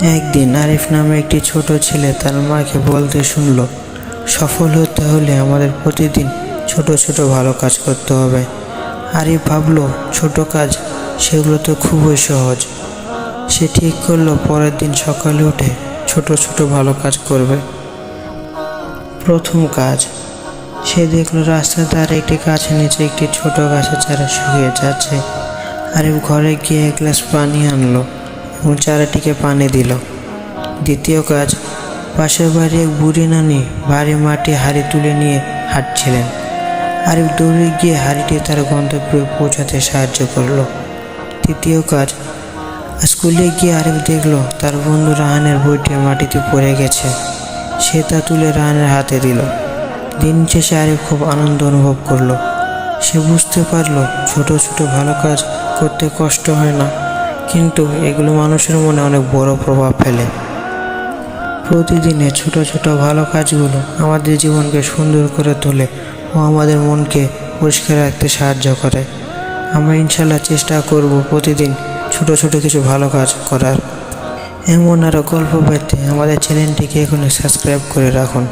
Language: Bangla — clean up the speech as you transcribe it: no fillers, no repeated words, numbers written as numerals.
একদিন আরিফ নামে একটি ছোট ছেলে তার মাকে বলতে শুনল, সফল হতে হলে আমাদের প্রতিদিন ছোট ছোট ভালো কাজ করতে হবে। আরিফ ভাবল, ছোট কাজ, সেগুলো তো খুবই সহজ। সে ঠিক করলো পরের দিন সকালে উঠে ছোট ছোট ভালো কাজ করবে। প্রথম কাজ, সে দেখলো রাস্তার ধারে একটি গাছের নিচে একটি ছোট গাছের চারা শুকিয়ে যাচ্ছে। আরিফ ঘরে গিয়ে এক গ্লাস পানি আনলো এবং চারাটিকে পানি দিল। দ্বিতীয় কাজ, পাশের বাড়ি এক বুড়ি নানি ভারী মাটি হাঁড়ি তুলে নিয়ে হাঁটছিলেন। আরিফ দৌড়ে গিয়ে হাঁড়িটি তার গন্তব্যে পৌঁছাতে সাহায্য করলো। তৃতীয় কাজ, স্কুলে গিয়ে আরিফ দেখলো তার বন্ধু রাহানের বইটি মাটিতে পড়ে গেছে। সে তা তুলে রাহানের হাতে দিল। দিন শেষে আরিফ খুব আনন্দ অনুভব করলো। সে বুঝতে পারলো ছোট ছোট ভালো কাজ করতে কষ্ট হয় না, কিন্তু এগুলো মানুষের মনে অনেক বড় প্রভাব ফেলে। প্রতিদিনের ছোট ছোট ভালো কাজগুলো আমাদের জীবনকে সুন্দর করে তোলে ও আমাদের মনকে পরিষ্কার রাখতে সাহায্য করে। আমরা ইনশাল্লাহ চেষ্টা করব প্রতিদিন ছোট ছোট কিছু ভালো কাজ করার। এমন আরও গল্প পেতে আমাদের চ্যানেলটিকে এখনই সাবস্ক্রাইব করে রাখুন।